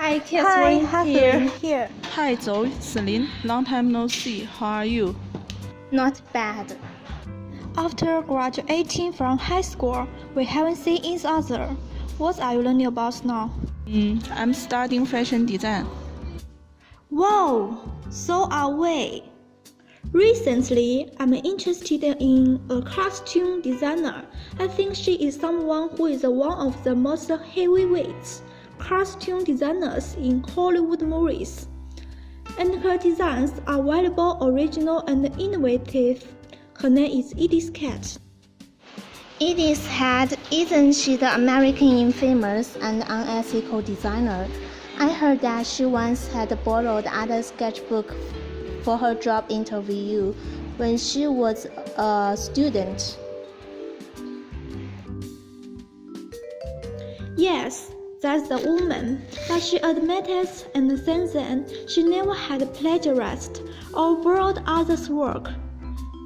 Hi, Catherine here. Hi Zoe, Celine, long time no see. How are you? Not bad. After graduating from high school, we haven't seen each other. What are you learning about now? I'm studying fashion design. Wow, so are we. Recently, I'm interested in a costume designer. I think she is someone who is one of the most heavyweight costume designers in Hollywood movies. And her designs are valuable, original, and innovative. Her name is Edith Cat. Edith Head, isn't she the American infamous and unethical designer? I heard that she once had borrowed other sketchbook for her job interview when she was a student. Yes, that's the woman, but she admitted and since then she never had plagiarized or borrowed others' work.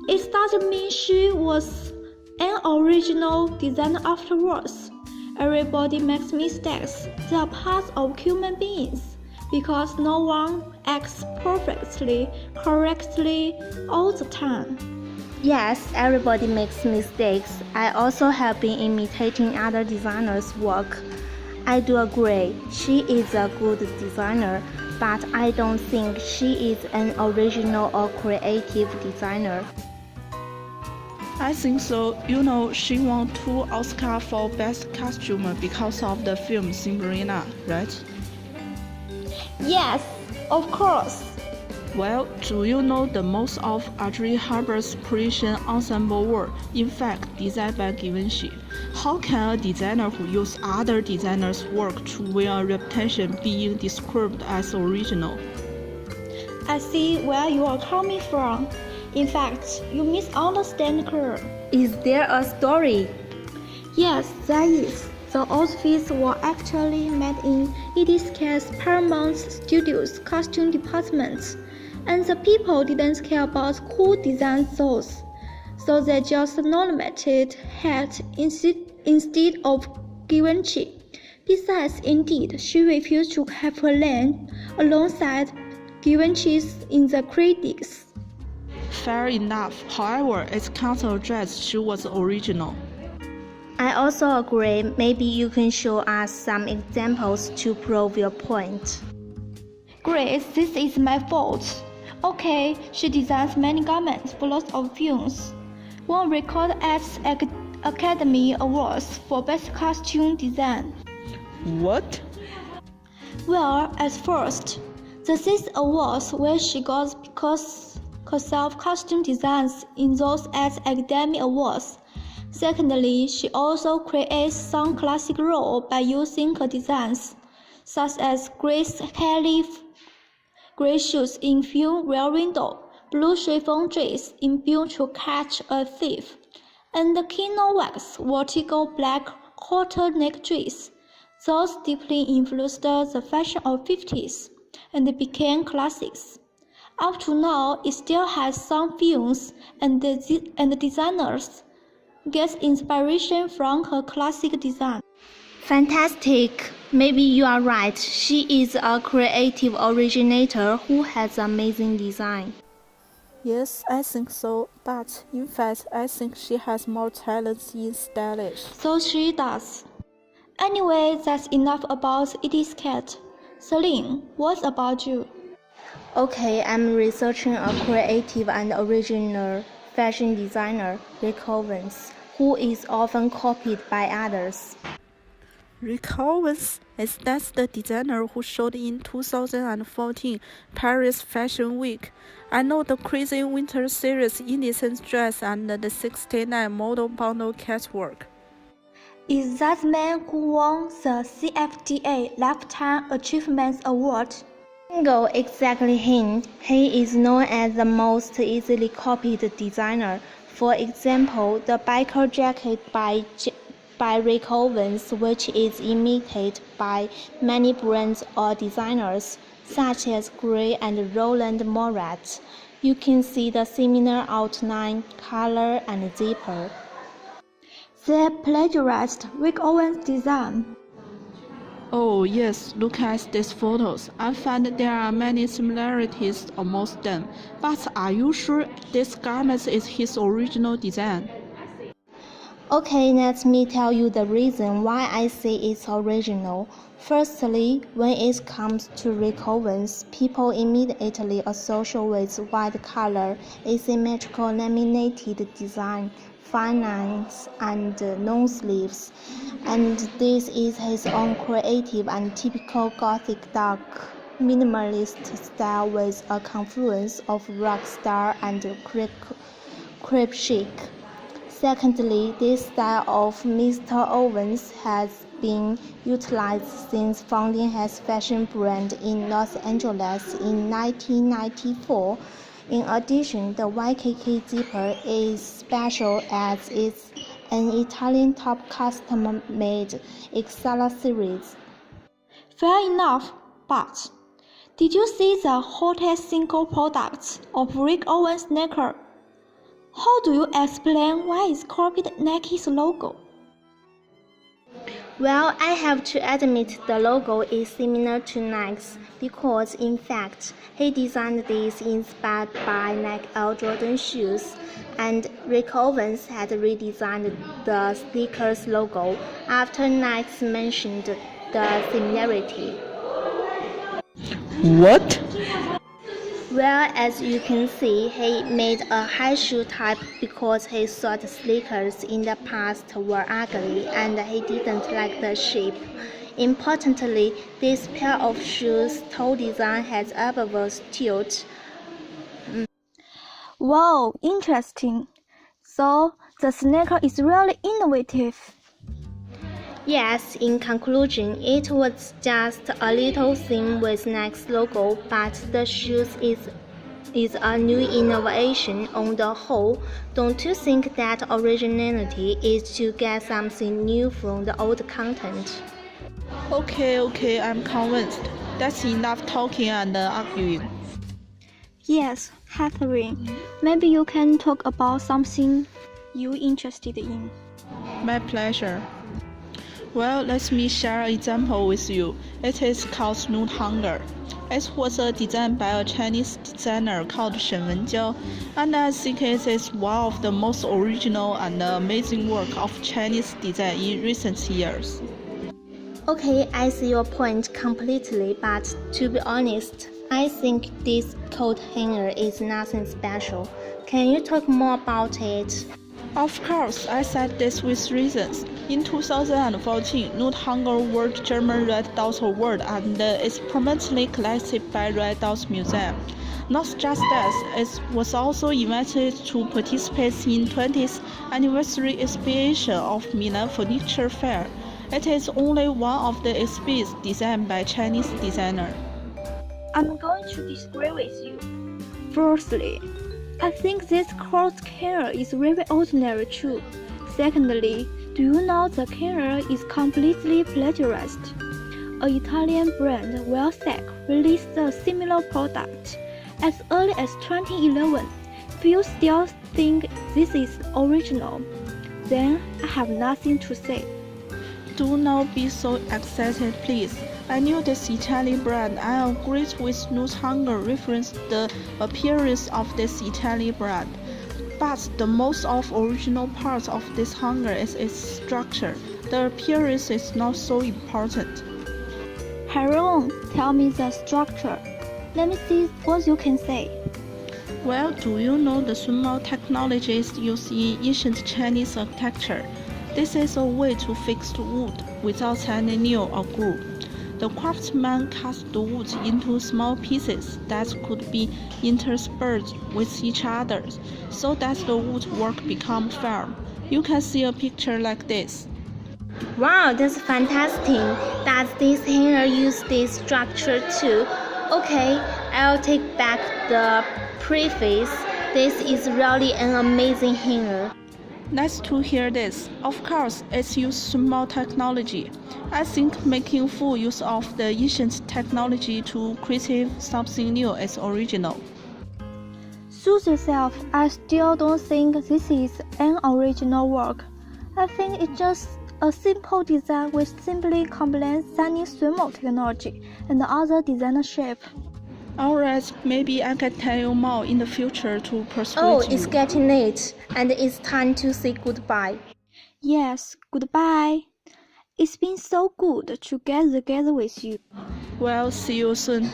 It doesn't mean she was an original designer afterwards. Everybody makes mistakes. They are part of human beings because no one acts perfectly, correctly all the time. Yes, everybody makes mistakes. I also have been imitating other designers' work. I do agree, she is a good designer, but I don't think she is an original or creative designer. I think so. You know, she won 2 Oscars for Best Costume because of the film Cinderella, right? Yes, of course. Well, do you know the most of Audrey Hepburn's Parisian ensemble were, in fact, designed by Givenchy? How can a designer who uses other designers' work to win a reputation being described as original? I see where you are coming from. In fact, you misunderstand her. Is there a story? Yes, there is. The outfits were actually made in Edith Cat's Paramount Studios costume department, and the people didn't care about who designed those, so they just nominated Hat instead of Givenchy. Besides, indeed, she refused to have her name alongside Givenchy's in the credits. Fair enough. However, it can't address she was original. I also agree. Maybe you can show us some examples to prove your point. Grace, this is my fault. Okay, she designs many garments for lots of films. One recorded at Academy Awards for Best Costume Design. What? Well, at first, these awards where she got because herself costume designs in those at Academy Awards. Secondly, she also creates some classic roles by using her designs, such as Grace Kelly gray shoes in film Rear Window, blue chiffon dress in Built to Catch a Thief, and the Kino Wax vertical black quarter-neck dress. Those deeply influenced the fashion of the 50s and became classics. Up to now, it still has some films and the designers get inspiration from her classic design. Fantastic! Maybe you are right. She is a creative originator who has amazing design. Yes, I think so, but in fact, I think she has more talent in stylish. So she does. Anyway, that's enough about Edith Cat. Celine, what about you? Okay, I'm researching a creative and original fashion designer, Rick Owens, who is often copied by others. Rick Owens, is that the designer who showed in 2014 Paris Fashion Week? I know the Crazy Winter Series Innocent Dress and the 69 Model Bundle Catwalk. Is that man who won the CFDA Lifetime Achievement Award? Bingo, exactly him. He is known as the most easily copied designer. For example, the biker jacket by Rick Owens, which is imitated by many brands or designers, such as Gray and Roland Morat. You can see the similar outline, color, and zipper. They plagiarized Rick Owens' design. Oh yes, look at these photos. I find there are many similarities amongst them. But are you sure this garment is his original design? Okay, let me tell you the reason why I say it's original. Firstly, when it comes to recovens, people immediately associate with white color, asymmetrical laminated design, fine lines, and long sleeves. And this is his own creative and typical Gothic dark minimalist style with a confluence of rock star and crepe chic. Secondly, this style of Mr. Owens has been utilized since founding his fashion brand in Los Angeles in 1994. In addition, the YKK zipper is special as it's an Italian top custom-made Excella series. Fair enough, but did you see the hottest single product of Rick Owens sneaker? How do you explain why it's copied Nike's logo? Well, I have to admit the logo is similar to Nike's because in fact, he designed this inspired by Nike Air Jordan shoes, and Rick Owens had redesigned the sneakers logo after Nike mentioned the similarity. What? Well, as you can see, he made a high shoe type because he thought sneakers in the past were ugly and he didn't like the shape. Importantly, this pair of shoes' toe design has upwards tilt. Wow, interesting. So, the sneaker is really innovative. Yes, in conclusion, it was just a little thing with Nike's logo, but the shoes is a new innovation on the whole. Don't you think that originality is to get something new from the old content? Okay, I'm convinced. That's enough talking and arguing. Yes, Catherine, maybe you can talk about something you're interested in. My pleasure. Well, let me share an example with you. It is called Snoot Hunger. It was designed by a Chinese designer called Shen Wenjiao, and I think it is one of the most original and amazing work of Chinese design in recent years. Okay, I see your point completely, but to be honest, I think this coat hanger is nothing special. Can you talk more about it? Of course, I said this with reasons. In 2014, Snoot Hunger won German Red Dot Award and is permanently collected by Red Dot Museum. Not just that, it was also invited to participate in 20th anniversary exhibition of Milan Furniture Fair. It is only one of the exhibits designed by Chinese designer. I'm going to disagree with you. Firstly, I think this coat hanger is very ordinary too. Secondly, do you know the hanger is completely plagiarized? An Italian brand, Wellsack, released a similar product as early as 2011. If you still think this is original, then I have nothing to say. Do not be so excited, please. I knew this Italian brand. I agree with Snoot Hunger referenced the appearance of this Italian brand. But the most original part of this hanger is its structure. The appearance is not so important. Haron, tell me the structure. Let me see what you can say. Well, do you know the Sunmao technology is used in ancient Chinese architecture? This is a way to fix wood without any nail or glue. The craftsman cuts the wood into small pieces that could be interspersed with each other, so that the woodwork becomes firm. You can see a picture like this. Wow, that's fantastic. Does this hanger use this structure too? Okay, I'll take back the preface. This is really an amazing hanger. Nice to hear this. Of course, it's used small technology. I think making full use of the ancient technology to create something new is original. Suit yourself, I still don't think this is an original work. I think it's just A simple design which simply combines sunny thermal technology and other design shape. Alright, maybe I can tell you more in the future to persuade Oh, you. it's getting late, and it's time to say goodbye. Yes, goodbye. It's been so good to get together with you. Well, see you soon.